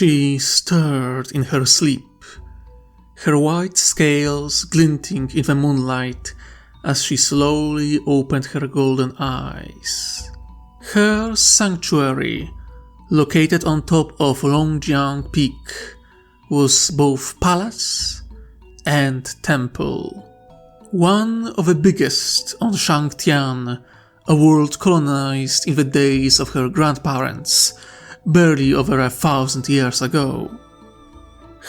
She stirred in her sleep, her white scales glinting in the moonlight as she slowly opened her golden eyes. Her sanctuary, located on top of Longjiang Peak, was both palace and temple. One of the biggest on Shangtian, a world colonized in the days of her grandparents, barely over 1,000 years ago.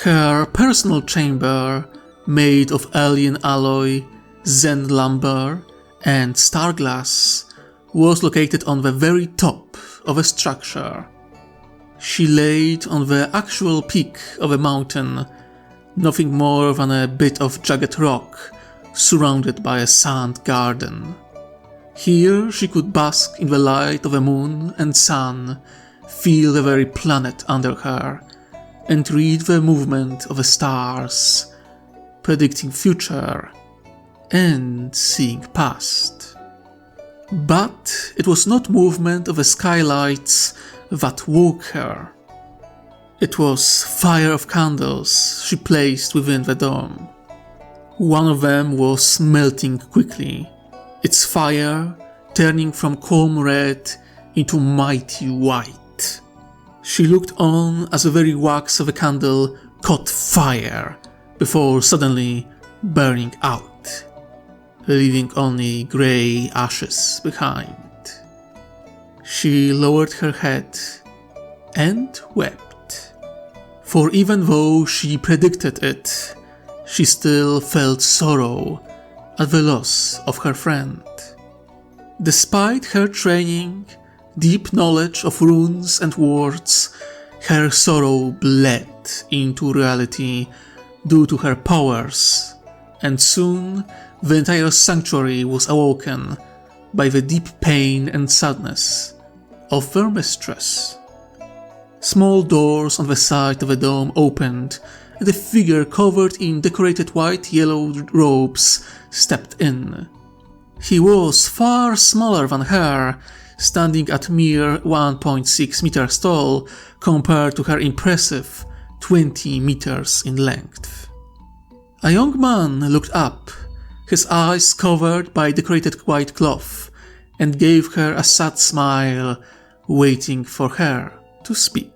Her personal chamber, made of alien alloy, Zen lumber, and starglass, was located on the very top of a structure. She laid on the actual peak of a mountain, nothing more than a bit of jagged rock surrounded by a sand garden. Here she could bask in the light of the moon and sun, feel the very planet under her, and read the movement of the stars, predicting future and seeing past. But it was not movement of the skylights that woke her. It was fire of candles she placed within the dome. One of them was melting quickly, its fire turning from calm red into mighty white. She looked on as the very wax of the candle caught fire before suddenly burning out, leaving only grey ashes behind. She lowered her head and wept, for even though she predicted it, she still felt sorrow at the loss of her friend. Despite her training, deep knowledge of runes and words, her sorrow bled into reality due to her powers, and soon the entire sanctuary was awoken by the deep pain and sadness of their mistress. Small doors on the side of the dome opened, and a figure covered in decorated white-yellow robes stepped in. He was far smaller than her, standing at mere 1.6 meters tall compared to her impressive 20 meters in length. A young man looked up, his eyes covered by decorated white cloth, and gave her a sad smile, waiting for her to speak.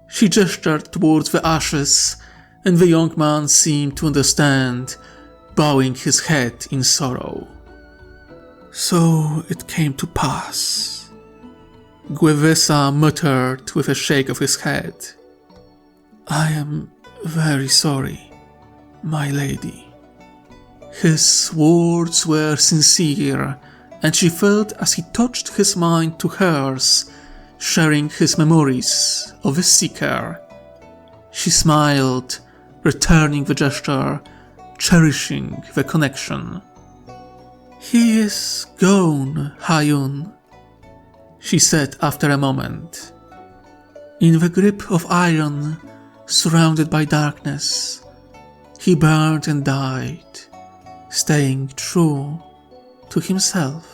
She gestured towards the ashes, and the young man seemed to understand, bowing his head in sorrow. "So it came to pass," Gwevesa muttered with a shake of his head. "I am very sorry, my lady." His words were sincere, and she felt as he touched his mind to hers, sharing his memories of the Seeker. She smiled, returning the gesture, cherishing the connection. "He is gone, Hayun," she said after a moment. "In the grip of iron, surrounded by darkness, he burned and died, staying true to himself.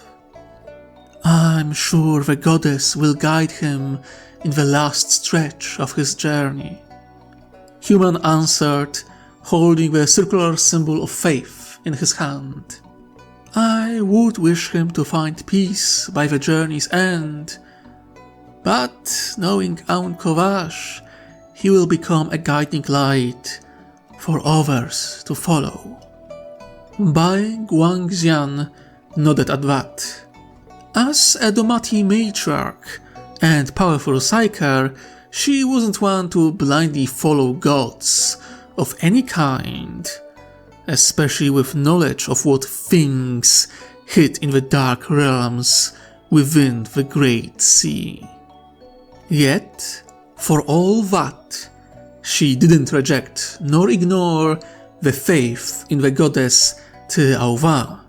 I'm sure the goddess will guide him in the last stretch of his journey." Human answered, holding the circular symbol of faith in his hand. "I would wish him to find peace by the journey's end, but knowing Aun Kovash, he will become a guiding light for others to follow." Bai Guangxian nodded at that. As a Domati matriarch and powerful psyker, she wasn't one to blindly follow gods of any kind, especially with knowledge of what things hid in the dark realms within the Great Sea. Yet, for all that, she didn't reject nor ignore the faith in the goddess Te Auva,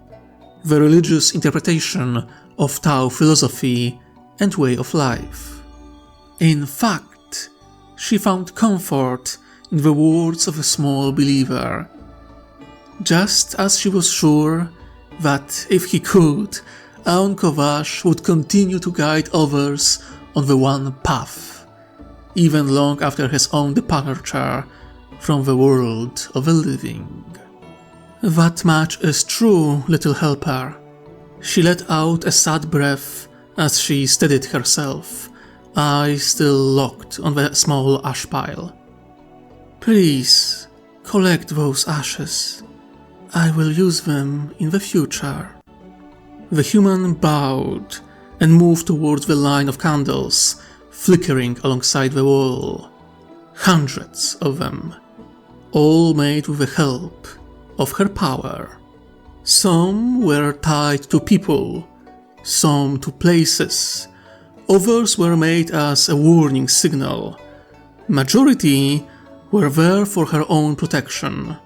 the religious interpretation of Tao philosophy and way of life. In fact, she found comfort in the words of a small believer, just as she was sure that if he could, Aun Kovash would continue to guide others on the one path, even long after his own departure from the world of the living. That much is true, little helper. She let out a sad breath as she steadied herself, eyes still locked on the small ash pile. Please, collect those ashes. I will use them in the future. The human bowed and moved towards the line of candles, flickering alongside the wall. Hundreds of them, all made with the help of her power. Some were tied to people, some to places, others were made as a warning signal. Majority were there for her own protection.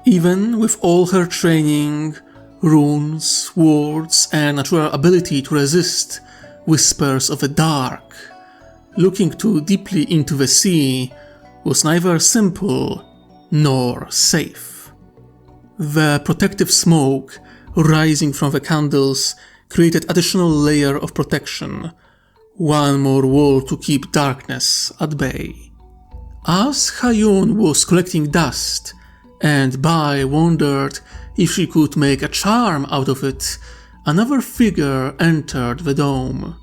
Even with all her training, runes, wards, and natural ability to resist whispers of the dark, looking too deeply into the sea was neither simple nor safe. The protective smoke rising from the candles created additional layer of protection, one more wall to keep darkness at bay. As Hayun was collecting dust, and Bai wondered if she could make a charm out of it, another figure entered the dome.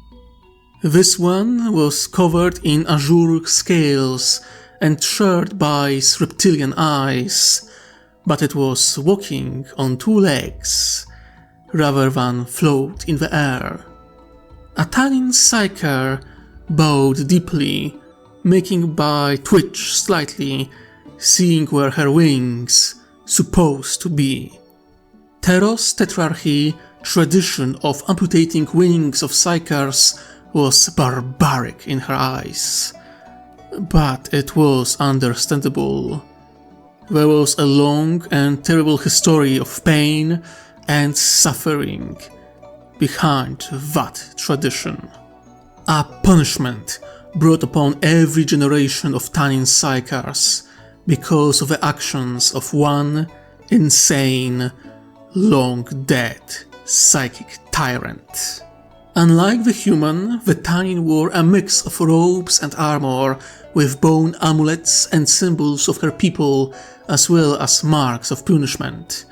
This one was covered in azure scales and shared Bai's reptilian eyes, but it was walking on two legs, rather than float in the air. A tannin psyker bowed deeply, making Bai twitch slightly, seeing where her wings supposed to be. Teros Tetrarchy tradition of amputating wings of psykers was barbaric in her eyes, but it was understandable. There was a long and terrible history of pain and suffering behind that tradition. A punishment brought upon every generation of tannin psykers because of the actions of one insane, long-dead psychic tyrant. Unlike the human, the tannin wore a mix of robes and armor with bone amulets and symbols of her people, as well as marks of punishment.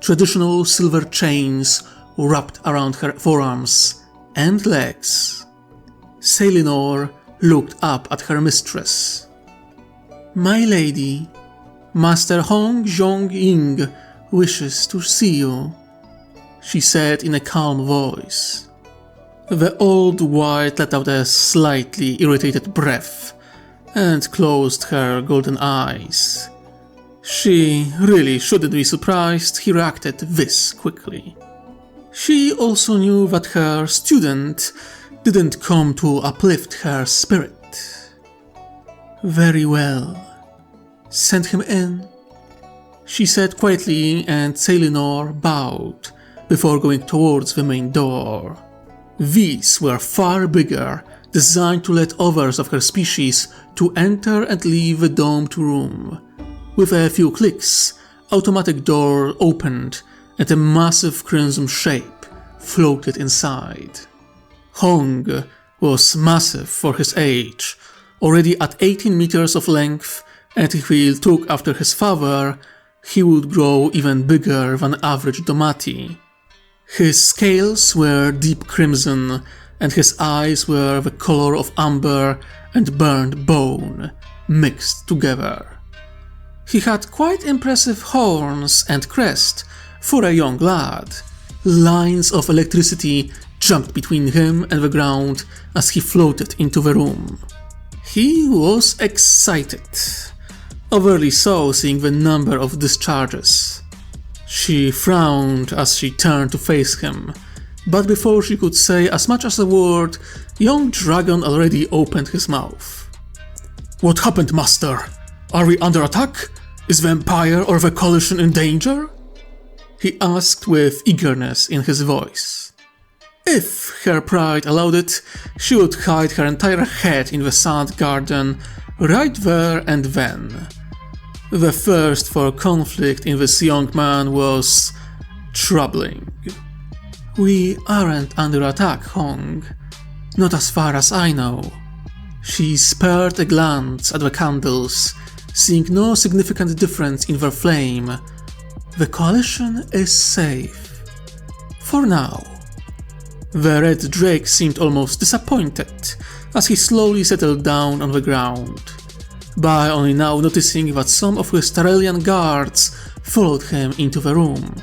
Traditional silver chains wrapped around her forearms and legs. Selinor looked up at her mistress. "My lady, Master Hong Zhong-ying wishes to see you," she said in a calm voice. The old wight let out a slightly irritated breath and closed her golden eyes. She really shouldn't be surprised he reacted this quickly. She also knew that her student didn't come to uplift her spirit. "Very well. Send him in," she said quietly, and Selinor bowed before going towards the main door. These were far bigger, designed to let others of her species to enter and leave the domed room. With a few clicks, automatic door opened and a massive crimson shape floated inside. Hong was massive for his age, already at 18 meters of length, and if he took after his father, he would grow even bigger than average Domati. His scales were deep crimson, and his eyes were the color of amber and burned bone mixed together. He had quite impressive horns and crest for a young lad. Lines of electricity jumped between him and the ground as he floated into the room. He was excited, overly so seeing the number of discharges. She frowned as she turned to face him, but before she could say as much as a word, young dragon already opened his mouth. "What happened, master? Are we under attack? Is the Empire or the Coalition in danger?" he asked with eagerness in his voice. If her pride allowed it, she would hide her entire head in the sand garden right there and then. The thirst for conflict in this young man was troubling. "We aren't under attack, Hong. Not as far as I know," She spared a glance at the candles, seeing no significant difference in their flame. The coalition is safe. For now. The red drake seemed almost disappointed as he slowly settled down on the ground, by only now noticing that some of his Tyrellian guards followed him into the room.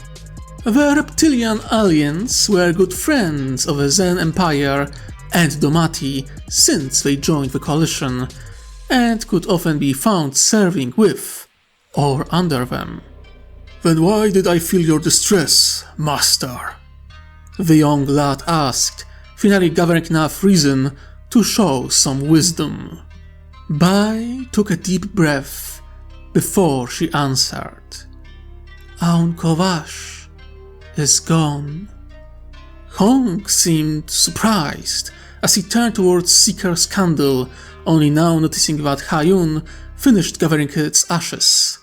The reptilian aliens were good friends of the Zen Empire and Domati since they joined the coalition, and could often be found serving with or under them. "Then why did I feel your distress, master?" the young lad asked, finally gathering enough reason to show some wisdom. Bai took a deep breath before she answered. "Aun Kovash is gone." Hong seemed surprised as he turned towards Seeker's candle, only now noticing that Hayun finished gathering its ashes.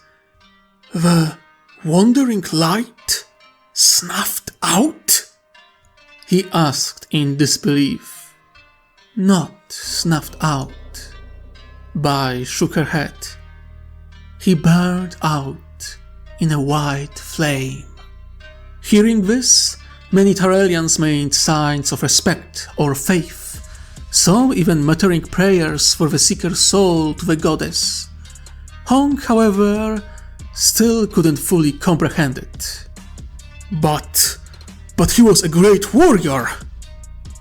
"The wandering light snuffed out?" he asked in disbelief. "Not snuffed out." Bai shook her head. "He burned out in a white flame." Hearing this, many Tyrellians made signs of respect or faith, some even muttering prayers for the Seeker's soul to the goddess. Hong, however, still couldn't fully comprehend it. But he was a great warrior!"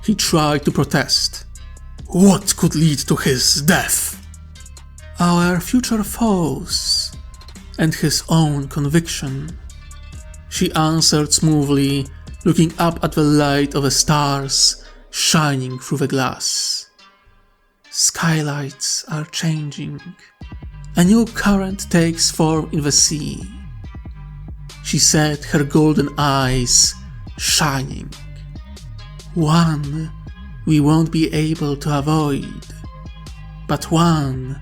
he tried to protest. "What could lead to his death?" "Our future foes and his own conviction," she answered smoothly, looking up at the light of the stars shining through the glass. "Skylights are changing. A new current takes form in the sea," she said, her golden eyes shining. "One we won't be able to avoid, but one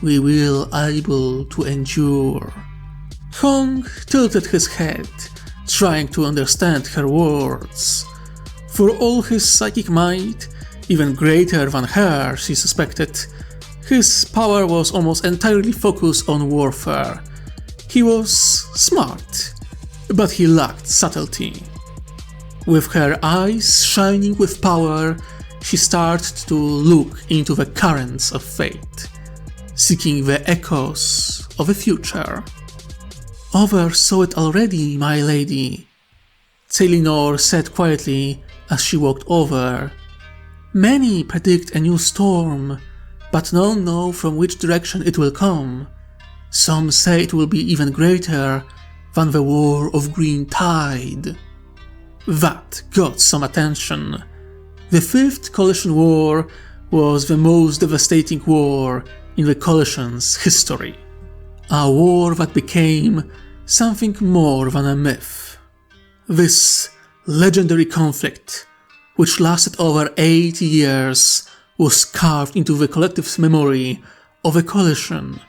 we will able to endure." Hong tilted his head, trying to understand her words. For all his psychic might, even greater than her, she suspected, his power was almost entirely focused on warfare. He was smart, but he lacked subtlety. With her eyes shining with power, she started to look into the currents of fate, seeking the echoes of the future. "Others saw it already, my lady," Celinor said quietly as she walked over. "Many predict a new storm, but none know from which direction it will come. Some say it will be even greater than the War of Green Tide." That got some attention. The Fifth Coalition War was the most devastating war in the Coalition's history. A war that became something more than a myth. This legendary conflict, which lasted over 80 years, was carved into the collective memory of the Coalition.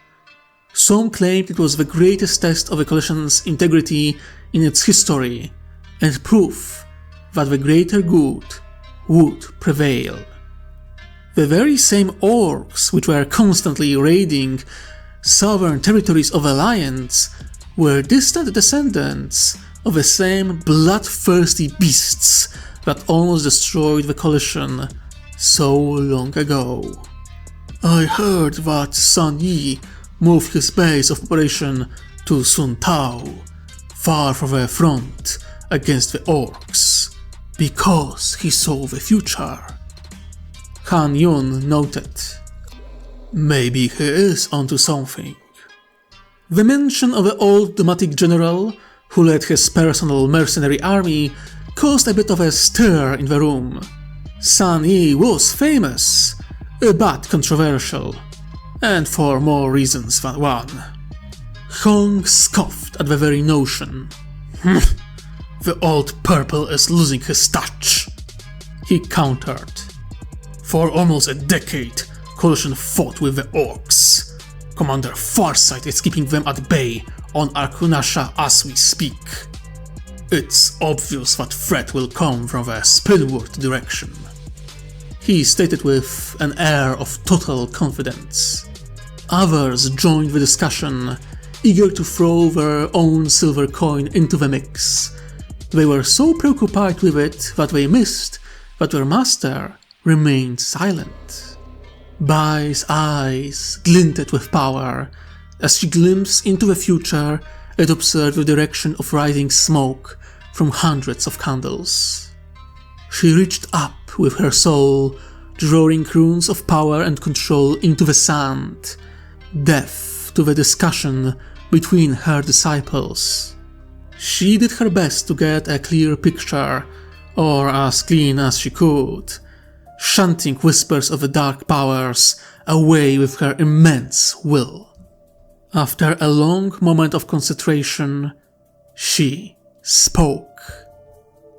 Some claimed it was the greatest test of the Coalition's integrity in its history, and proof that the greater good would prevail. The very same orcs which were constantly raiding sovereign territories of Alliance were distant descendants of the same bloodthirsty beasts that almost destroyed the Coalition so long ago. "I heard that Sun Yi moved his base of operation to Sun Tao, far from the front against the orcs, because he saw the future," Han Yun noted. "Maybe he is onto something." The mention of the old Domatic general who led his personal mercenary army caused a bit of a stir in the room. Sun Yi was famous, but controversial, and for more reasons than one. Hong scoffed at the very notion. "The old purple is losing his touch," he countered. "For almost a decade, Coalition fought with the orcs. Commander Farsight is keeping them at bay on Arkunasha as we speak. It's obvious that threat will come from the Spinward direction." he stated with an air of total confidence. Others joined the discussion, eager to throw their own silver coin into the mix. They were so preoccupied with it that they missed that their master remained silent. Bai's eyes glinted with power. As she glimpsed into the future and observed the direction of rising smoke from hundreds of candles. She reached up with her soul, drawing runes of power and control into the sand, deaf to the discussion between her disciples. She did her best to get a clear picture, or as clean as she could, shunting whispers of the dark powers away with her immense will. After a long moment of concentration, she spoke.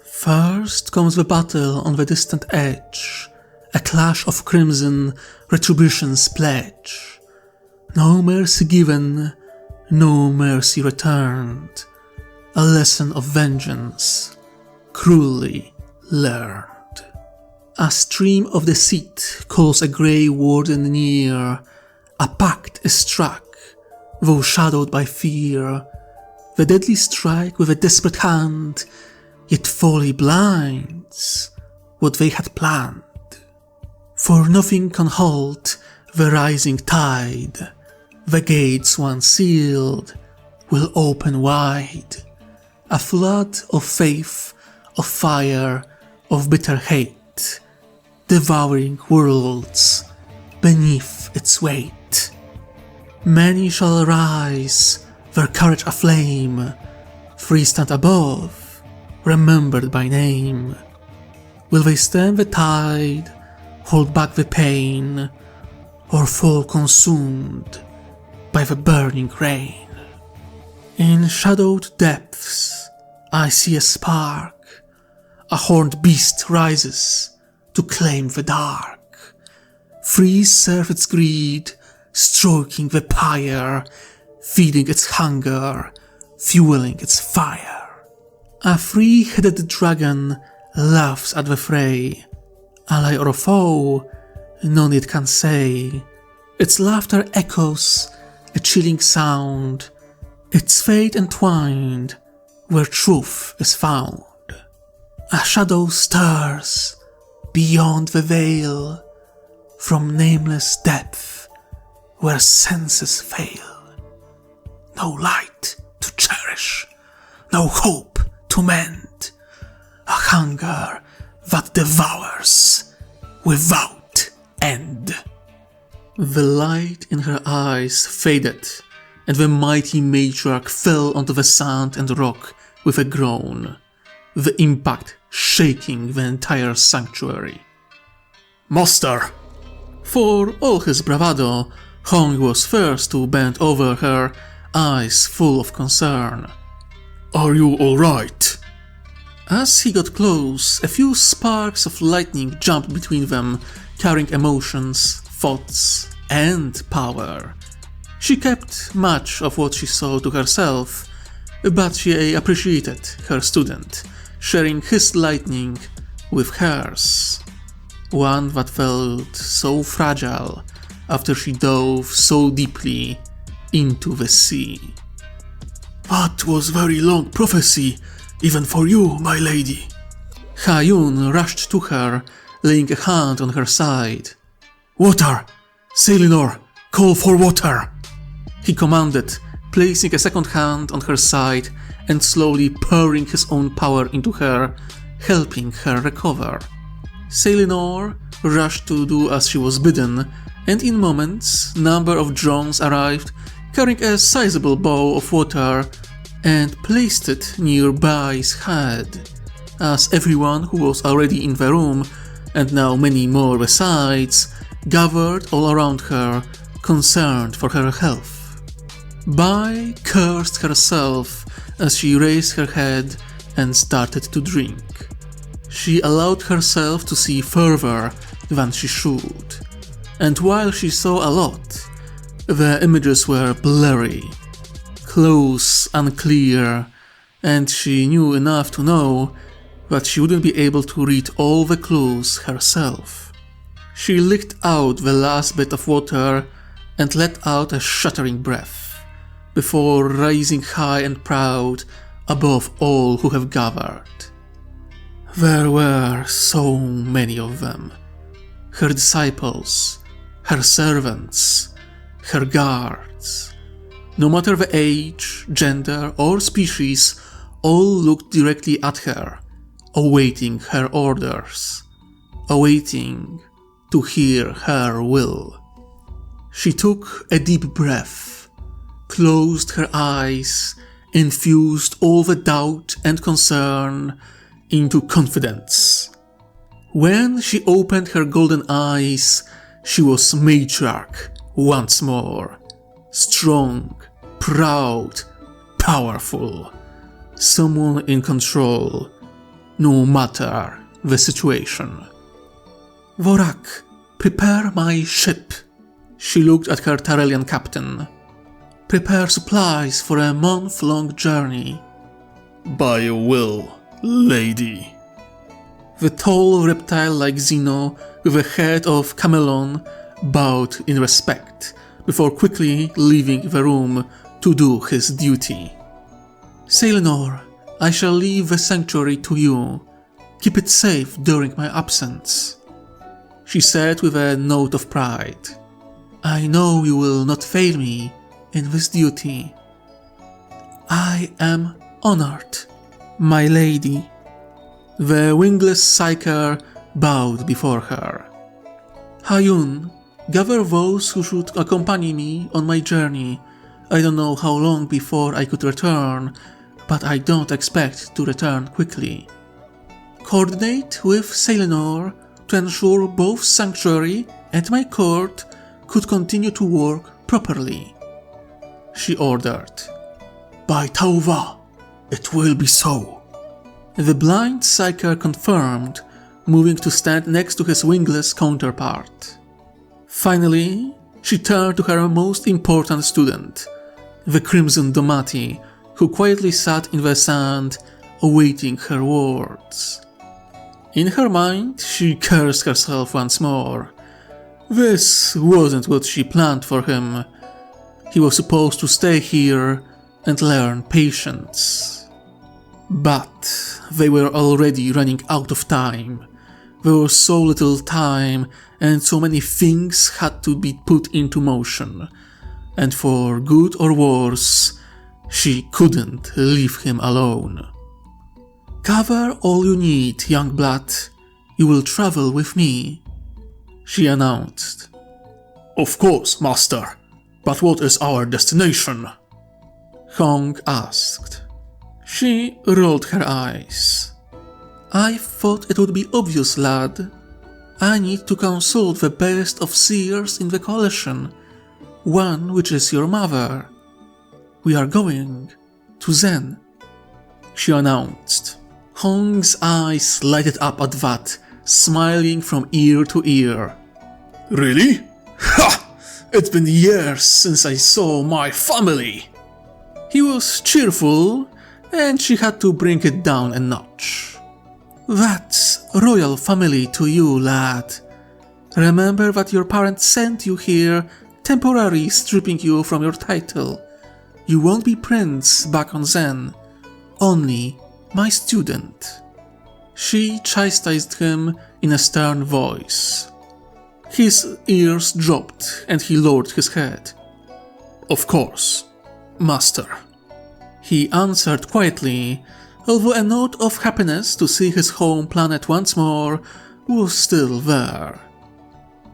First comes the battle on the distant edge, a clash of crimson, retribution's pledge. No mercy given, no mercy returned, a lesson of vengeance, cruelly learned. A stream of deceit calls a grey warden near, a pact is struck, though shadowed by fear. The deadly strike with a desperate hand, yet folly blinds what they had planned. For nothing can halt the rising tide, the gates once sealed will open wide. A flood of faith, of fire, of bitter hate, devouring worlds beneath its weight. Many shall rise, their courage aflame, three stand above, remembered by name. Will they stem the tide, hold back the pain, or fall consumed by the burning rain? In shadowed depths I see a spark, a horned beast rises to claim the dark. Free serve its greed, stroking the pyre, feeding its hunger, fueling its fire. A three-headed dragon laughs at the fray, ally or foe, none yet can say. Its laughter echoes, a chilling sound, its fate entwined where truth is found. A shadow stirs beyond the veil, from nameless depth where senses fail. No light to cherish, no hope to mend, a hunger that devours without end. The light in her eyes faded, and the mighty matriarch fell onto the sand and rock with a groan, the impact shaking the entire sanctuary. Master! For all his bravado, Hong was first to bend over her, eyes full of concern. Are you alright? As he got close, a few sparks of lightning jumped between them, carrying emotions, thoughts, and power. She kept much of what she saw to herself, but she appreciated her student, sharing his lightning with hers. One that felt so fragile after she dove so deeply into the sea. That was very long prophecy, even for you, my lady. Ha-Yun rushed to her, laying a hand on her side. Water! Selinor, call for water! He commanded, placing a second hand on her side and slowly pouring his own power into her, helping her recover. Selinor rushed to do as she was bidden, and in moments, number of drones arrived, carrying a sizable bowl of water, and placed it near Bai's head, as everyone who was already in the room, and now many more besides, gathered all around her, concerned for her health. Bai cursed herself as she raised her head and started to drink. She allowed herself to see further than she should, and while she saw a lot, the images were blurry, close, unclear, and she knew enough to know that she wouldn't be able to read all the clues herself. She licked out the last bit of water and let out a shattering breath, before rising high and proud above all who have gathered. There were so many of them. Her disciples, her servants, her guards. No matter the age, gender, or species, all looked directly at her, awaiting her orders, awaiting to hear her will. She took a deep breath, closed her eyes, infused all the doubt and concern into confidence. When she opened her golden eyes, she was matriarch once more, strong, proud, powerful, someone in control, no matter the situation. Vorak, prepare my ship. She looked at her Tyrellian captain. Prepare supplies for a month-long journey. By your will, lady. The tall reptile like Xeno, with a head of Camelon, bowed in respect, before quickly leaving the room to do his duty. Selenor, I shall leave the sanctuary to you. Keep it safe during my absence, she said with a note of pride. I know you will not fail me in this duty. I am honored, my lady. The wingless psyker bowed before her. Hayun, gather those who should accompany me on my journey. I don't know how long before I could return, but I don't expect to return quickly. Coordinate with Selenor to ensure both Sanctuary and my court could continue to work properly, she ordered. By Tauva, it will be so. The blind psyker confirmed, moving to stand next to his wingless counterpart. Finally, she turned to her most important student, the Crimson Domati, who quietly sat in the sand, awaiting her words. In her mind, she cursed herself once more. This wasn't what she planned for him. He was supposed to stay here and learn patience. But they were already running out of time. There was so little time and so many things had to be put into motion. And for good or worse, she couldn't leave him alone. Gather all you need, young blood. You will travel with me, she announced. Of course, master. But what is our destination? Hong asked. She rolled her eyes. I thought it would be obvious, lad. I need to consult the best of seers in the coalition, one which is your mother. We are going to Zen, she announced. Hong's eyes lighted up at that, smiling from ear to ear. Really? Ha! It's been years since I saw my family. He was cheerful, and she had to bring it down a notch. That's royal family to you, lad. Remember that your parents sent you here, temporarily stripping you from your title. You won't be prince back on Zen, only my student. She chastised him in a stern voice. His ears dropped and he lowered his head. Of course, master, he answered quietly, although a note of happiness to see his home planet once more was still there.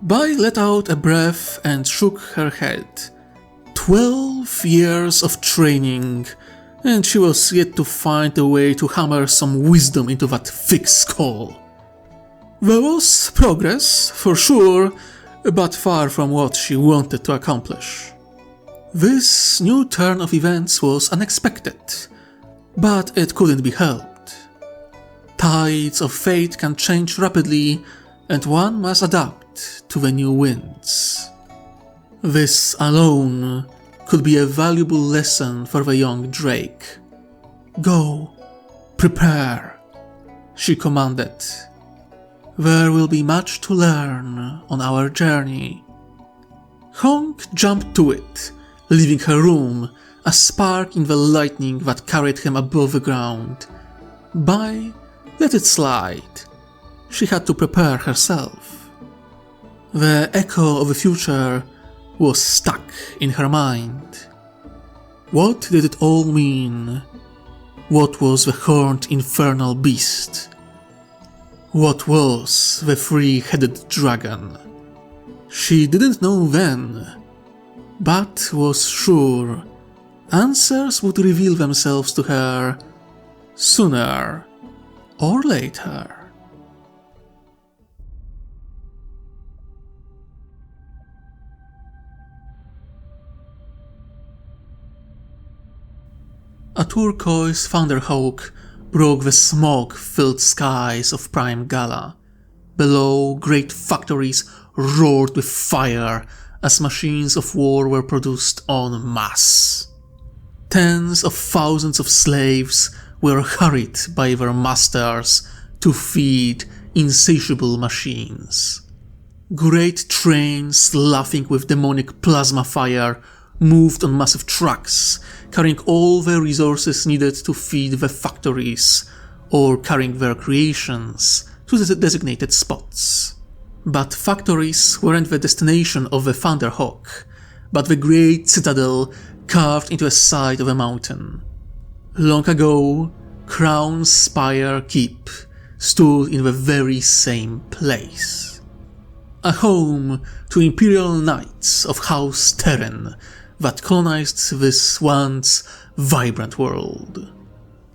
Bai let out a breath and shook her head. 12 years of training, and she was yet to find a way to hammer some wisdom into that thick skull. There was progress, for sure, but far from what she wanted to accomplish. This new turn of events was unexpected, but it couldn't be helped. Tides of fate can change rapidly, and one must adapt to the new winds. This alone could be a valuable lesson for the young Drake. Go, prepare, she commanded. There will be much to learn on our journey. Honk jumped to it, leaving her room, a spark in the lightning that carried him above the ground. Bai let it slide. She had to prepare herself. The echo of the future was stuck in her mind. What did it all mean? What was the horned infernal beast? What was the three-headed dragon? She didn't know then, but was sure answers would reveal themselves to her sooner or later. A turquoise thunderhawk broke the smoke-filled skies of Prime Gala. Below, great factories roared with fire as machines of war were produced en masse. Tens of thousands of slaves were hurried by their masters to feed insatiable machines. Great trains laughing with demonic plasma fire moved on massive trucks, carrying all the resources needed to feed the factories, or carrying their creations to the designated spots. But factories weren't the destination of the Thunderhawk, but the great citadel carved into the side of a mountain. Long ago, Crown Spire Keep stood in the very same place. A home to Imperial Knights of House Terran that colonized this once vibrant world.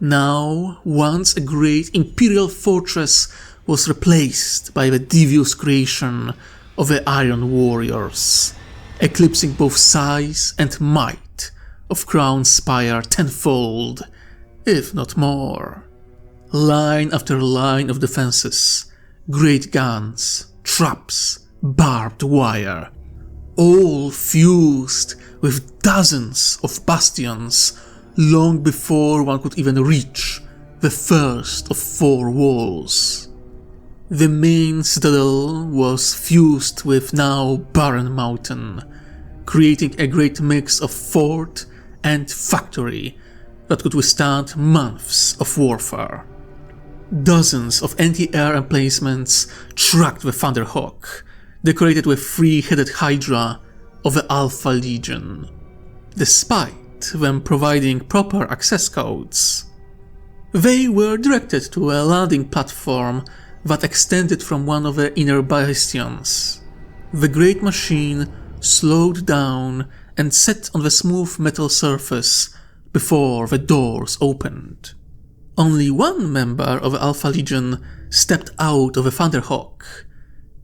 Now, once a great Imperial fortress was replaced by the devious creation of the Iron Warriors, eclipsing both size and might of Crown Spire tenfold, if not more. Line after line of defenses, great guns, traps, barbed wire, all fused with dozens of bastions long before one could even reach the first of four walls. The main citadel was fused with now barren mountain, creating a great mix of fort and factory that could withstand months of warfare. Dozens of anti-air emplacements tracked the Thunderhawk, decorated with three-headed Hydra of the Alpha Legion, despite them providing proper access codes. They were directed to a landing platform that extended from one of the inner bastions. The great machine slowed down and sat on the smooth metal surface before the doors opened. Only one member of the Alpha Legion stepped out of the Thunderhawk.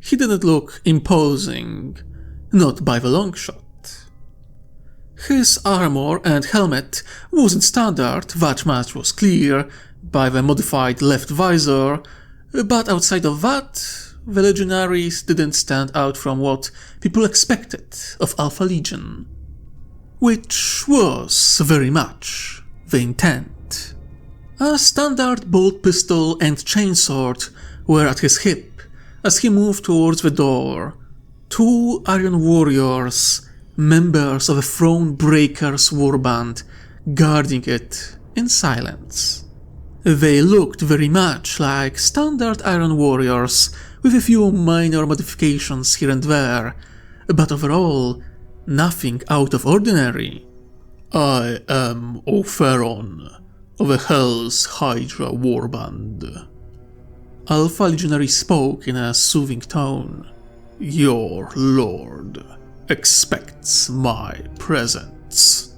He didn't look imposing, not by the long shot. His armor and helmet wasn't standard, that much was clear by the modified left visor, but outside of that, the legionaries didn't stand out from what people expected of Alpha Legion. Which was very much the intent. A standard bolt pistol and chainsword were at his hip as he moved towards the door. Two Iron Warriors, members of the Throne Breakers warband, guarding it in silence. They looked very much like standard Iron Warriors, with a few minor modifications here and there, but overall, nothing out of ordinary. I am Opheron, of the Hell's Hydra warband. Alpha Legionary spoke in a soothing tone. Your lord expects my presence.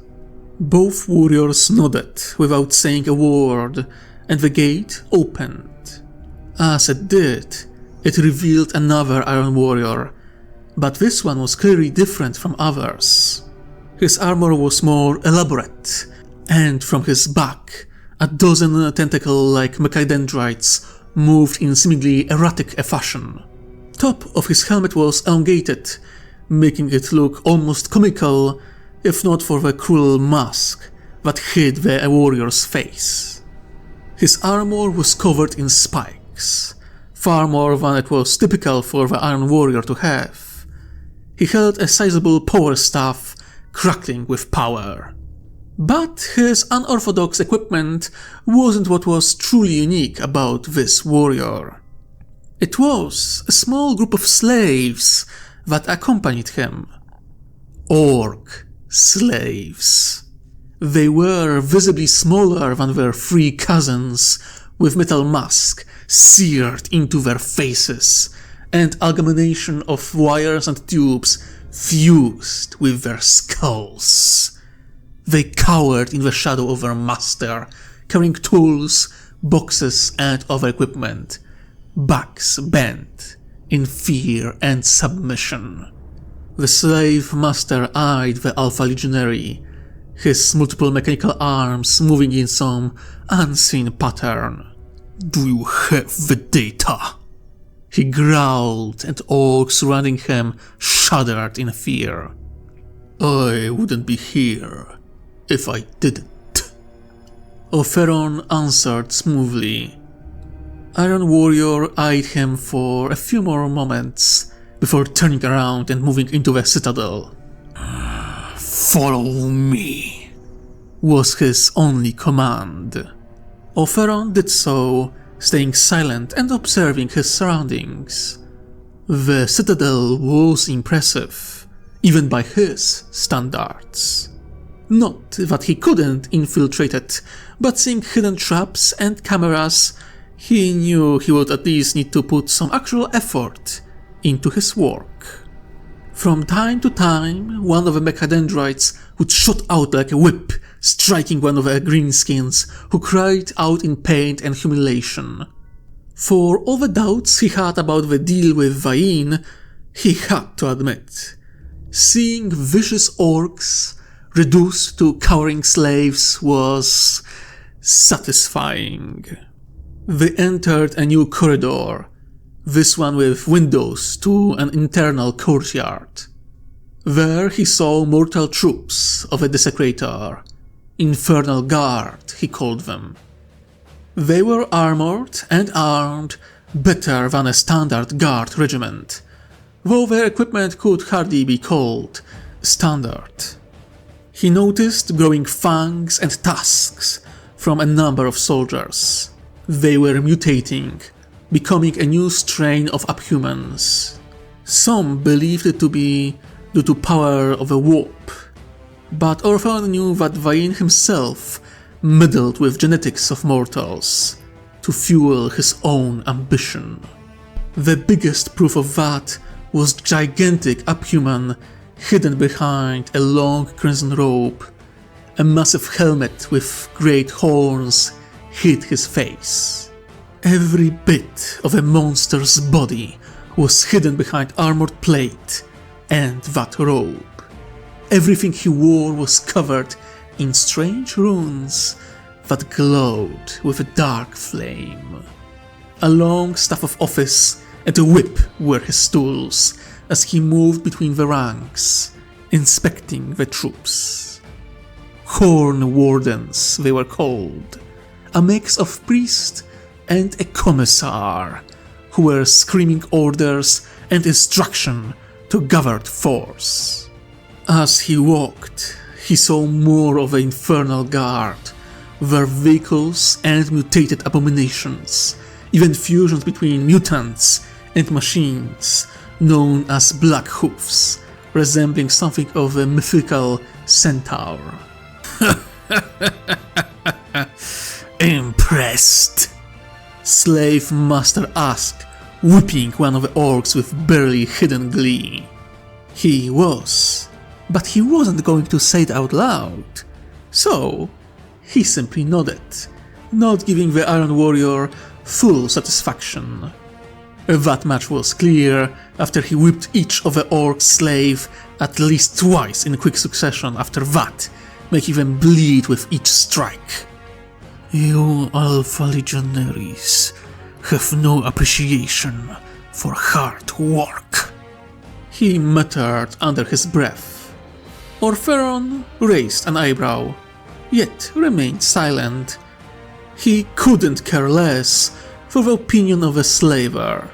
Both warriors nodded without saying a word, and the gate opened. As it did, it revealed another Iron Warrior, but this one was clearly different from others. His armor was more elaborate, and from his back, a dozen tentacle-like mechadendrites moved in seemingly erratic a fashion. Top of his helmet was elongated, making it look almost comical, if not for the cruel mask that hid the warrior's face. His armor was covered in spikes, far more than it was typical for the Iron Warrior to have. He held a sizable power staff crackling with power. But his unorthodox equipment wasn't what was truly unique about this warrior. It was a small group of slaves that accompanied him. Orc slaves. They were visibly smaller than their three cousins, with metal masks seared into their faces, and amalgamation of wires and tubes fused with their skulls. They cowered in the shadow of their master, carrying tools, boxes, and other equipment, backs bent in fear and submission. The slave master eyed the Alpha Legionary, his multiple mechanical arms moving in some unseen pattern. "Do you have the data?" He growled, and orcs surrounding him shuddered in fear. "I wouldn't be here if I didn't." Oferon answered smoothly. Iron Warrior eyed him for a few more moments before turning around and moving into the Citadel. "Follow me," was his only command. Oferon did so, staying silent and observing his surroundings. The Citadel was impressive, even by his standards. Not that he couldn't infiltrate it, but seeing hidden traps and cameras, he knew he would at least need to put some actual effort into his work. From time to time, one of the mechadendrites would shoot out like a whip, striking one of the greenskins, who cried out in pain and humiliation. For all the doubts he had about the deal with Vain, he had to admit, seeing vicious orcs reduced to cowering slaves was satisfying. They entered a new corridor, this one with windows to an internal courtyard. There he saw mortal troops of a desecrator, Infernal Guard he called them. They were armored and armed better than a standard guard regiment, though their equipment could hardly be called standard. He noticed growing fangs and tusks from a number of soldiers. They were mutating, becoming a new strain of uphumans. Some believed it to be due to power of a warp, but Orphan knew that Vain himself meddled with genetics of mortals to fuel his own ambition. The biggest proof of that was gigantic uphuman hidden behind a long crimson robe. A massive helmet with great horns hid his face. Every bit of a monster's body was hidden behind armored plate and that robe. Everything he wore was covered in strange runes that glowed with a dark flame. A long staff of office and a whip were his tools as he moved between the ranks, inspecting the troops. Horn Wardens they were called, a mix of priest and a commissar, who were screaming orders and instruction to gathered force. As he walked, he saw more of the Infernal Guard, their vehicles and mutated abominations, even fusions between mutants and machines, known as Black Hoofs, resembling something of a mythical centaur. "Impressed?" Slave Master asked, whipping one of the orcs with barely hidden glee. He was, but he wasn't going to say it out loud, so he simply nodded, not giving the Iron Warrior full satisfaction. That much was clear after he whipped each of the orc slave at least twice in quick succession after that, making them bleed with each strike. "You Alpha Legionaries have no appreciation for hard work," he muttered under his breath. Orpheron raised an eyebrow, yet remained silent. He couldn't care less for the opinion of a slaver.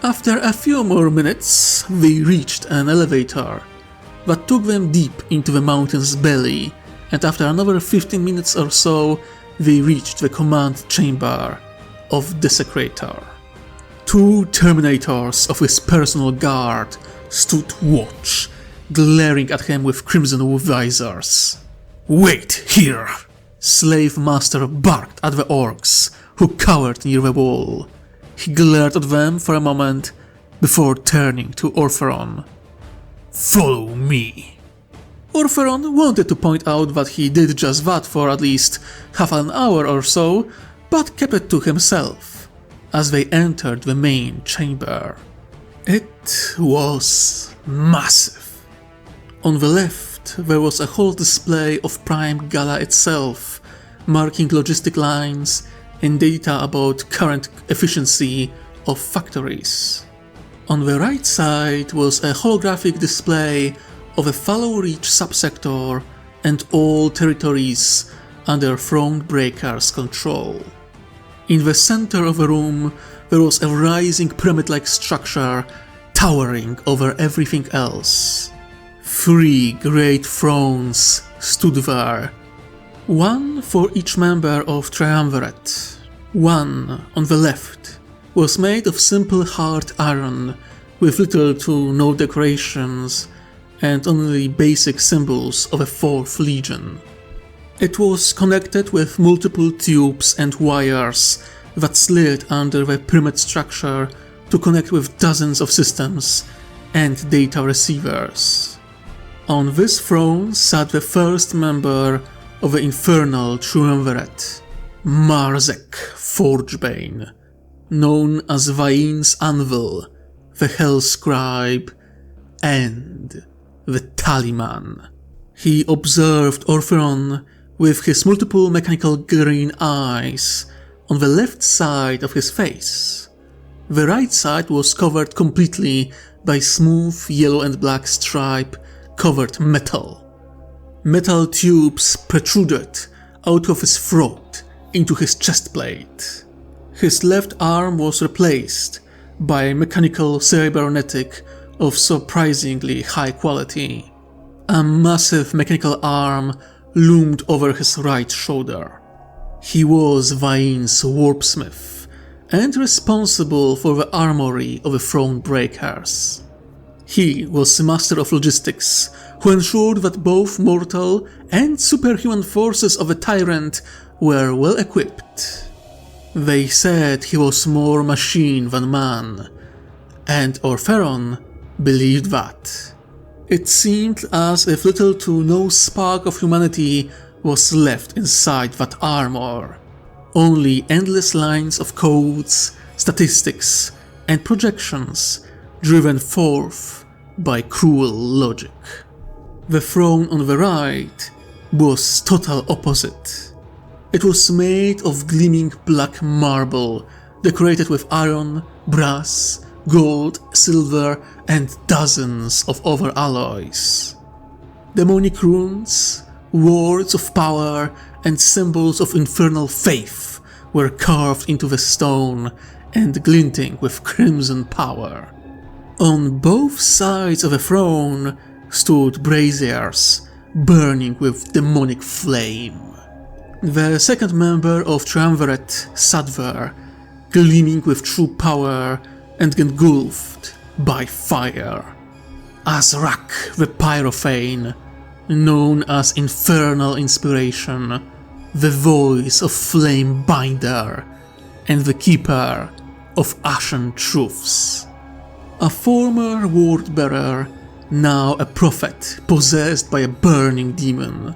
After a few more minutes, they reached an elevator that took them deep into the mountain's belly, and after another 15 minutes or so, they reached the command chamber of Desecrator. 2 Terminators of his personal guard stood watch, glaring at him with crimson visors. "Wait here!" Slave Master barked at the orcs, who cowered near the wall. He glared at them for a moment before turning to Orpheron. "Follow me." Orpheron wanted to point out that he did just that for at least half an hour or so, but kept it to himself as they entered the main chamber. It was massive. On the left, there was a whole display of Prime Gala itself, marking logistic lines and data about current efficiency of factories. On the right side was a holographic display of a Follow Reach subsector and all territories under Thronebreaker's control. In the center of the room, there was a rising pyramid-like structure towering over everything else. 3 great thrones stood there, one for each member of Triumvirate. One, on the left, was made of simple hard iron with little to no decorations and only basic symbols of a 4th Legion. It was connected with multiple tubes and wires that slid under the pyramid structure to connect with dozens of systems and data receivers. On this throne sat the first member of the Infernal Triumvirate, Marzek Forgebane, known as Vain's Anvil, the Hell Scribe, and the Talisman. He observed Orpheron with his multiple mechanical green eyes on the left side of his face. The right side was covered completely by smooth yellow and black stripe-covered metal. Metal tubes protruded out of his throat into his chestplate. His left arm was replaced by a mechanical cybernetic of surprisingly high quality. A massive mechanical arm loomed over his right shoulder. He was Vain's warpsmith and responsible for the armory of the Thronebreakers. He was the master of logistics who ensured that both mortal and superhuman forces of the Tyrant were well equipped. They said he was more machine than man, and Orpheron believed that. It seemed as if little to no spark of humanity was left inside that armor. Only endless lines of codes, statistics, and projections driven forth by cruel logic. The throne on the right was total opposite. It was made of gleaming black marble, decorated with iron, brass, gold, silver, and dozens of other alloys. Demonic runes, words of power, and symbols of infernal faith were carved into the stone and glinting with crimson power. On both sides of the throne stood braziers, burning with demonic flame. The second member of Triumvirate sat there, gleaming with true power and engulfed by fire. Azrak the Pyrophane, known as Infernal Inspiration, the voice of Flame Binder, and the keeper of Ashen Truths. A former word-bearer, now a prophet possessed by a burning demon.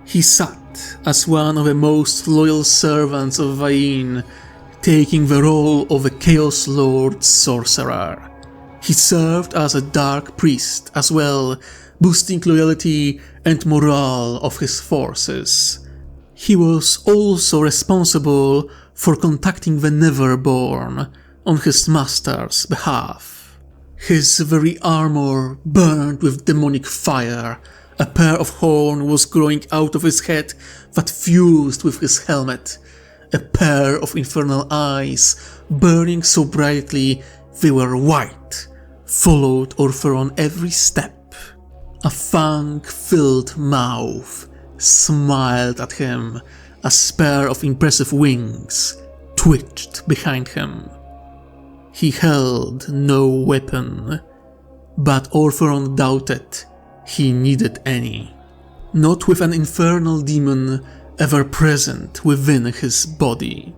He sat as one of the most loyal servants of Vain, taking the role of a Chaos Lord sorcerer. He served as a dark priest as well, boosting loyalty and morale of his forces. He was also responsible for contacting the Neverborn on his master's behalf. His very armor burned with demonic fire. A pair of horns was growing out of his head that fused with his helmet, a pair of infernal eyes burning so brightly they were white, followed Orpheron every step. A fang-filled mouth smiled at him as a pair of impressive wings twitched behind him. He held no weapon, but Orpheron doubted he needed any. Not with an infernal demon ever present within his body.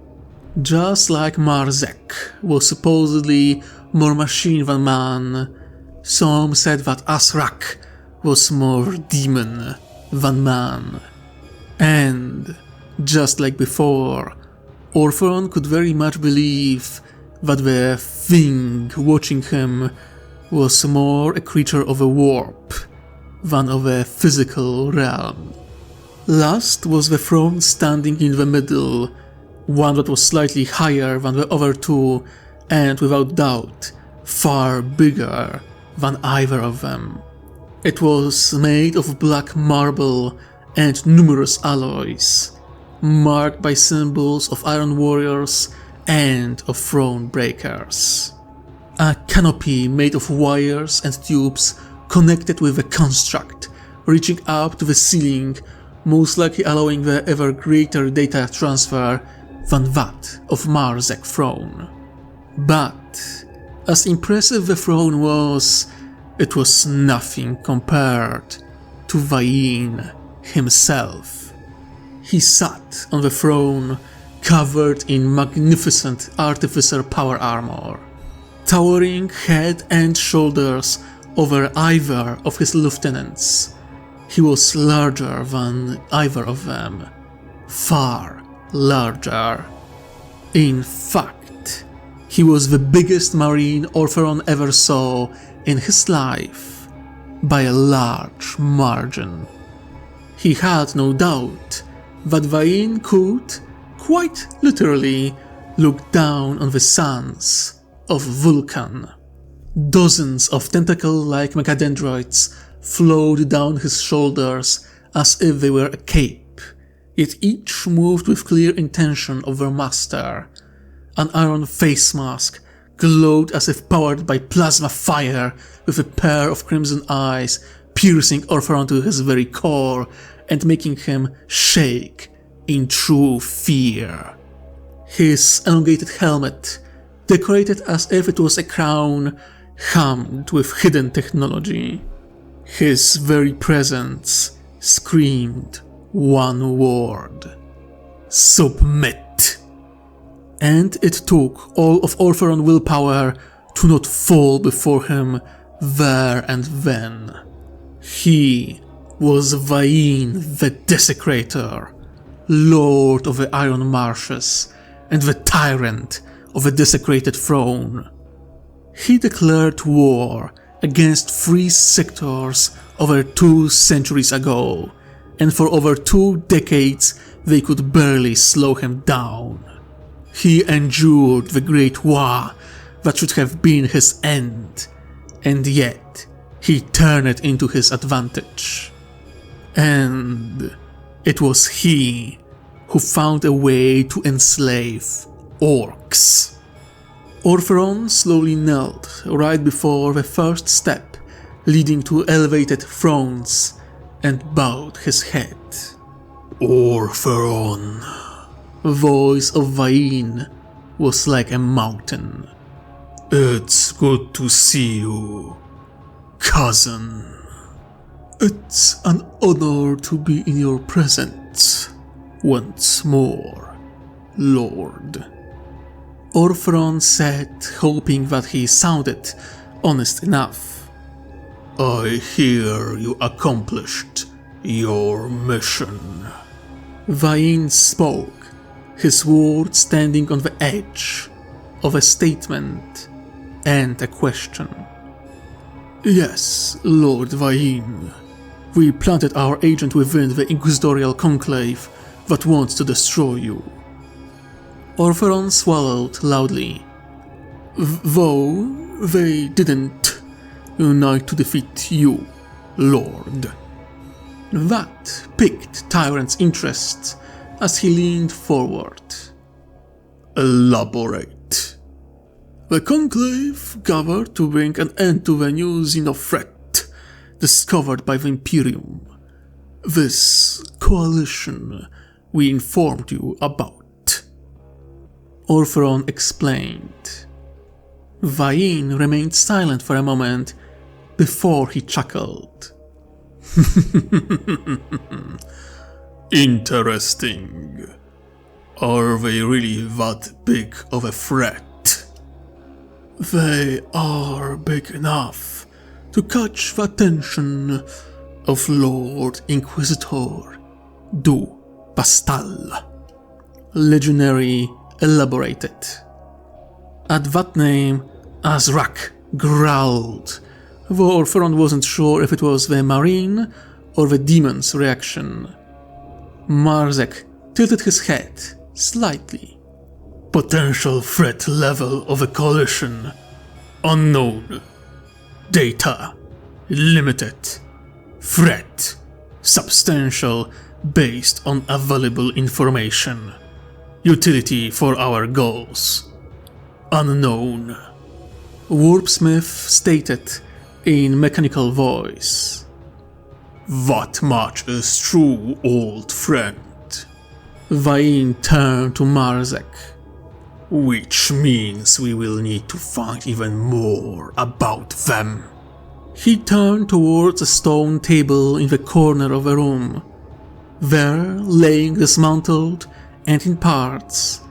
Just like Marzek was supposedly more machine than man, some said that Asrak was more demon than man. And, just like before, Orpheron could very much believe that the thing watching him was more a creature of a warp than of a physical realm. Last was the throne standing in the middle, one that was slightly higher than the other two and without doubt far bigger than either of them. It was made of black marble and numerous alloys, marked by symbols of iron warriors and of throne breakers. A canopy made of wires and tubes connected with the construct, reaching up to the ceiling, most likely allowing the ever greater data transfer than that of Marzek throne. But, as impressive the throne was, it was nothing compared to Vain himself. He sat on the throne, covered in magnificent artificer power armor, towering head and shoulders over either of his lieutenants. He was larger than either of them, far larger. In fact, he was the biggest marine Orpheron ever saw in his life, by a large margin. He had no doubt that Vain could, quite literally, look down on the sons of Vulcan. Dozens of tentacle-like mechadendroids flowed down his shoulders as if they were a cape, yet each moved with clear intention of their master. An iron face mask glowed as if powered by plasma fire, with a pair of crimson eyes piercing Orpheron to his very core and making him shake in true fear. His elongated helmet, decorated as if it was a crown, hummed with hidden technology. His very presence screamed one word: submit. And it took all of Orpheron willpower to not fall before him there and then. He was Vain the Desecrator, Lord of the Iron Marshes, and the Tyrant of the desecrated throne. He declared war against 3 sectors over 2 centuries ago, and for over 2 decades they could barely slow him down. He endured the Great War that should have been his end, and yet he turned it into his advantage. And it was he who found a way to enslave orcs. Orpheron slowly knelt right before the first step leading to elevated thrones and bowed his head. Orpheron. The voice of Vain was like a mountain. It's good to see you, cousin. It's an honor to be in your presence once more, Lord. Orpheron said, hoping that he sounded honest enough. I hear you accomplished your mission. Vain spoke, his words standing on the edge of a statement and a question. Yes, Lord Vain. We planted our agent within the Inquisitorial Conclave that wants to destroy you. Orpheron swallowed loudly. Though they didn't unite to defeat you, Lord. That piqued Tyrant's interest as he leaned forward. Elaborate. The Conclave gathered to bring an end to the new Xeno threat discovered by the Imperium. This coalition we informed you about. Orpheron explained. Vain remained silent for a moment before he chuckled. Interesting. Are they really that big of a threat? They are big enough to catch the attention of Lord Inquisitor Du Pastal. Legionary elaborated. At that name, Azrak growled, though Orpheron wasn't sure if it was the Marine or the demon's reaction. Marzek tilted his head slightly. Potential threat level of a coalition unknown. Data limited. Threat substantial based on available information. Utility for our goals unknown. Warpsmith stated in mechanical voice. That much is true, old friend. Vain turned to Marzek. Which means we will need to find even more about them. He turned towards a stone table in the corner of the room. There, laying dismantled and in parts,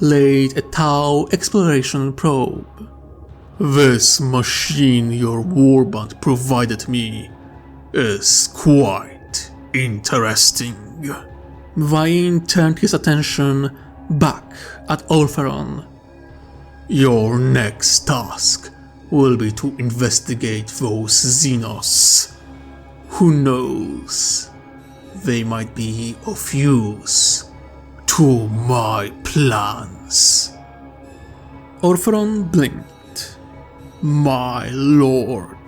laid a Tau exploration probe. This machine your warband provided me is quite interesting. Vain turned his attention back at Orpheron. Your next task will be to investigate those Xenos. Who knows? They might be of use to my plans. Orpheron blinked. My lord,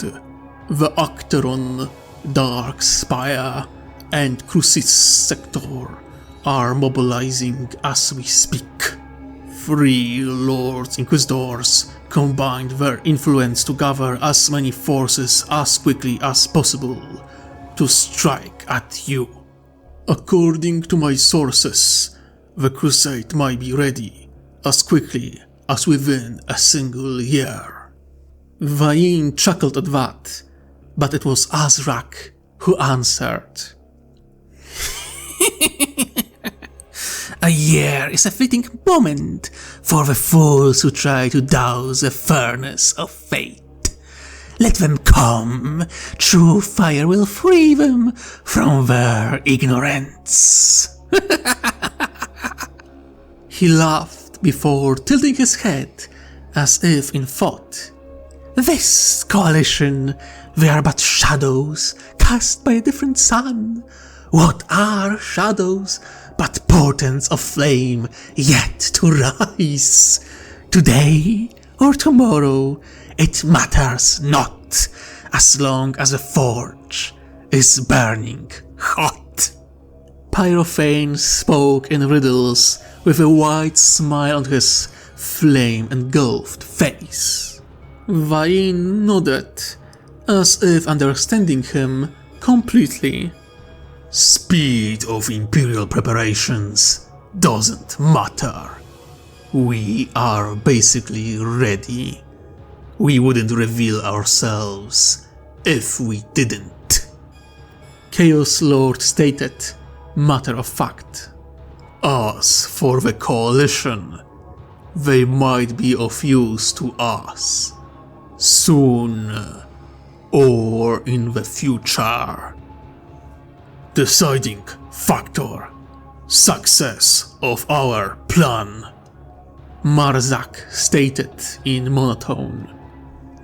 the Acteron, Dark Spire, and Crusade sector are mobilizing as we speak. 3 Lords Inquisitors combined their influence to gather as many forces as quickly as possible to strike at you. According to my sources, the Crusade might be ready as quickly as within a single year. Vain chuckled at that, but it was Azrak who answered. A year is a fleeting moment for the fools who try to douse the furnace of fate. Let them come, true fire will free them from their ignorance. He laughed before tilting his head as if in thought. This coalition, they are but shadows cast by a different sun. What are shadows but portents of flame yet to rise? Today or tomorrow, it matters not, as long as the forge is burning hot. Pyrophane spoke in riddles with a wide smile on his flame-engulfed face. Vain nodded, as if understanding him completely. Speed of Imperial preparations doesn't matter. We are basically ready. We wouldn't reveal ourselves if we didn't. Chaos Lord stated, matter of fact. As for the coalition, they might be of use to us. Soon, or in the future. Deciding factor. Success of our plan. Marzak stated in monotone.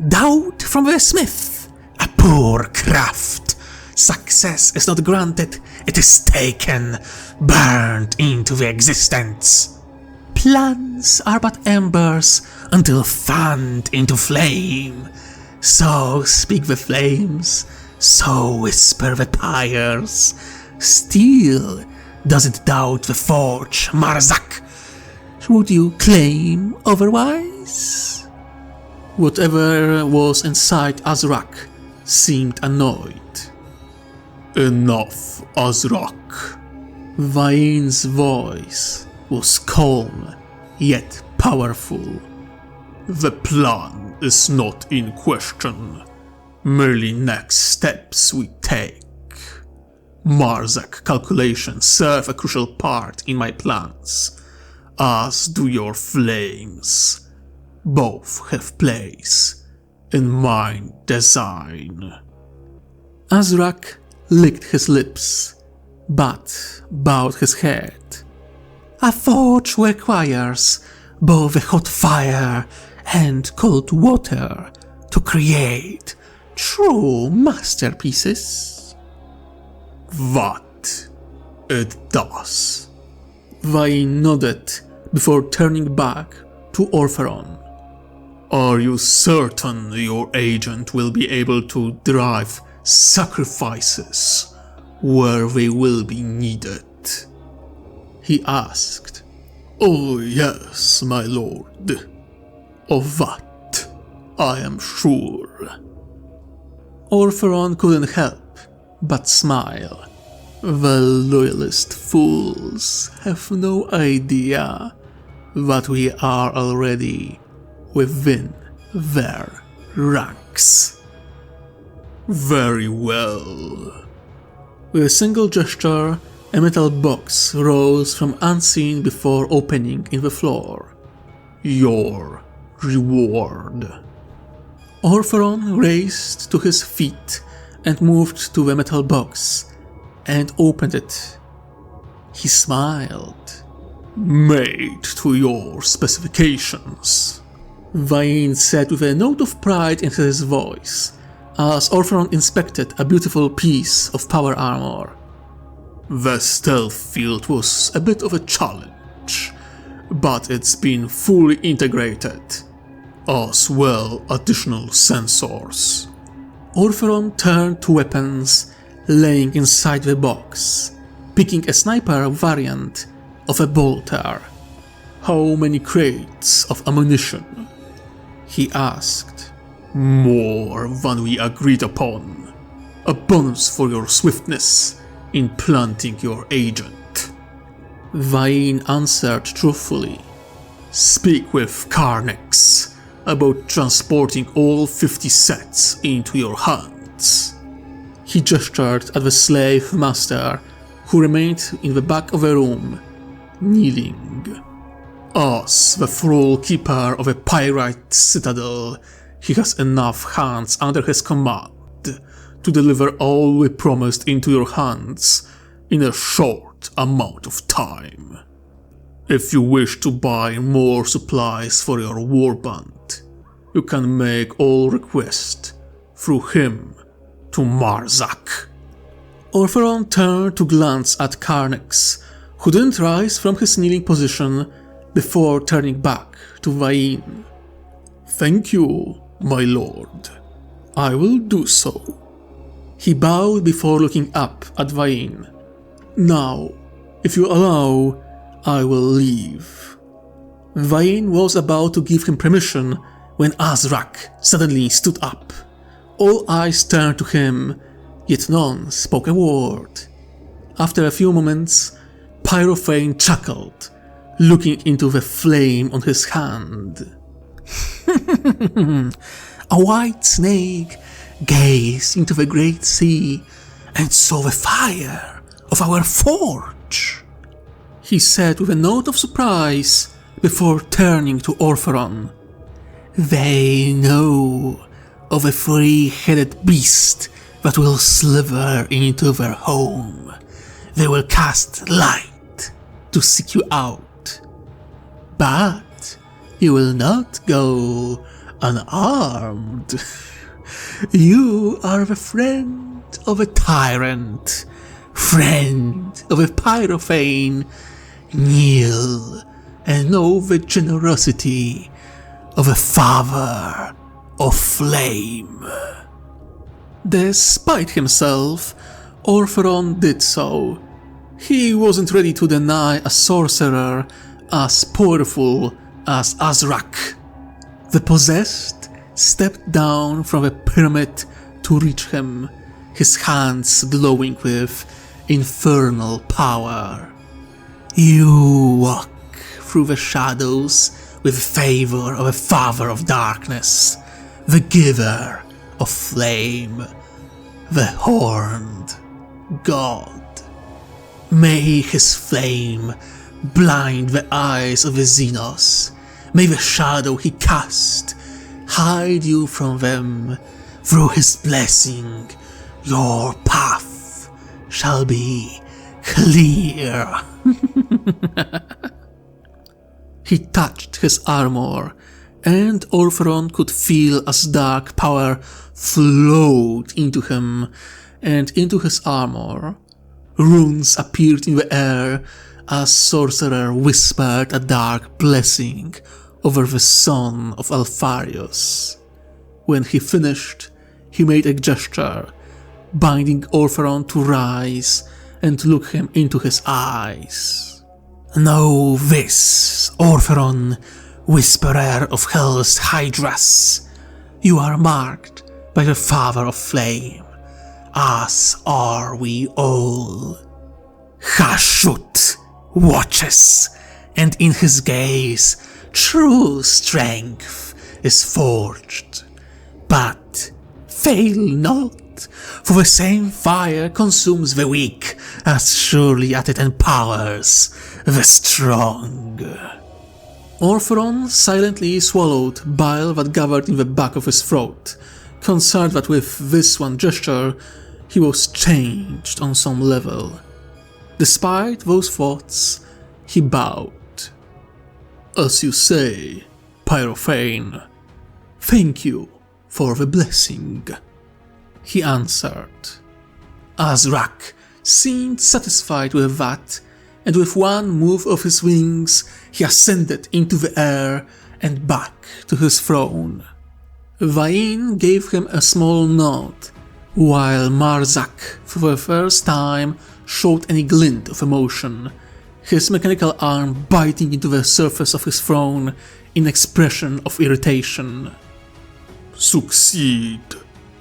Doubt from the smith. A poor craft. Success is not granted, it is taken, burned into the existence. Plans are but embers until fanned into flame. So speak the flames, so whisper the pyres. Still doesn't doubt the forge, Marzak. Would you claim otherwise? Whatever was inside Azrak seemed annoyed. Enough, Azrak. Vain's voice was calm, yet powerful. The plan is not in question, merely next steps we take. Marzak calculations serve a crucial part in my plans, as do your flames. Both have place in my design. Azrak licked his lips, but bowed his head. A forge requires both the hot fire and cold water to create true masterpieces. That it does. Vain nodded before turning back to Orpheron. Are you certain your agent will be able to drive sacrifices where they will be needed? He asked. Oh yes, my lord. Of that I am sure. Orpheron couldn't help but smile. The loyalist fools have no idea that we are already within their ranks. Very well. With a single gesture, a metal box rose from unseen before opening in the floor. Your reward. Orpheron raced to his feet and moved to the metal box and opened it. He smiled. Made to your specifications. Vain said with a note of pride in his voice, as Orpheron inspected a beautiful piece of power armor. The stealth field was a bit of a challenge, but it's been fully integrated, as well additional sensors. Orpheron turned to weapons laying inside the box, picking a sniper variant of a bolter. How many crates of ammunition? He asked. More than we agreed upon. A bonus for your swiftness in planting your agent. Vain answered truthfully. Speak with Carnex about transporting all 50 sets into your hands. He gestured at the slave master, who remained in the back of the room, kneeling. As the thrall keeper of a pirate citadel, he has enough hands under his command to deliver all we promised into your hands in a short amount of time. If you wish to buy more supplies for your warband, you can make all requests through him to Marzak. Orpheron turned to glance at Carnex, who didn't rise from his kneeling position before turning back to Vain. Thank you, my lord. I will do so. He bowed before looking up at Vain. Now, if you allow, I will leave. Vain was about to give him permission when Azrak suddenly stood up. All eyes turned to him, yet none spoke a word. After a few moments, Pyrophane chuckled, looking into the flame on his hand. A white snake gazed into the great sea and saw the fire of our forge, he said with a note of surprise before turning to Orpheron. They know of a three-headed beast that will slither into their home. They will cast light to seek you out. But you will not go unarmed. You are the friend of a tyrant, friend of a pyrophane. Kneel and know the generosity of a father of flame. Despite himself, Orpheron did so. He wasn't ready to deny a sorcerer as powerful as Azrak. The possessed stepped down from the pyramid to reach him, his hands glowing with infernal power. You walk through the shadows with favor of the Father of Darkness, the giver of flame, the horned god. May his flame blind the eyes of the Xenos. May the shadow he cast hide you from them. Through his blessing, your path shall be clear. He touched his armor, and Orpheron could feel as dark power flowed into him and into his armor. Runes appeared in the air as Sorcerer whispered a dark blessing over the son of Alpharius. When he finished, he made a gesture, binding Orpheron to rise and look him into his eyes. Know this, Orpheron, whisperer of Hell's Hydras. You are marked by the Father of Flame, as are we all. Hashut watches, and in his gaze true strength is forged. But fail not, for the same fire consumes the weak as surely as it empowers the strong. Orpheron silently swallowed bile that gathered in the back of his throat, concerned that with this one gesture he was changed on some level. Despite those thoughts, he bowed. As you say, Pyrophane, thank you for the blessing, he answered. Azrak seemed satisfied with that, and with one move of his wings he ascended into the air and back to his throne. Vain gave him a small nod, while Marzak for the first time showed any glint of emotion, his mechanical arm biting into the surface of his throne in expression of irritation. Succeed,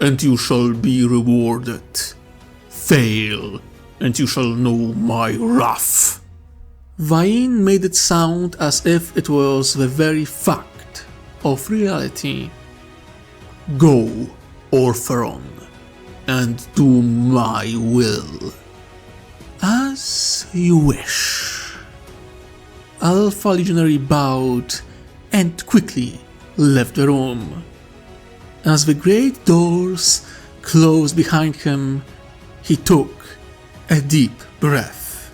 and you shall be rewarded. Fail, and you shall know my wrath. Vain made it sound as if it was the very fact of reality. Go, Orpheron, and do my will. As you wish. Alpha Legionary bowed and quickly left the room. As the great doors closed behind him, he took a deep breath.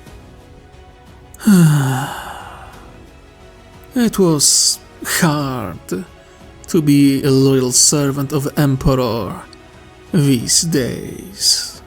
It was hard to be a loyal servant of the Emperor these days.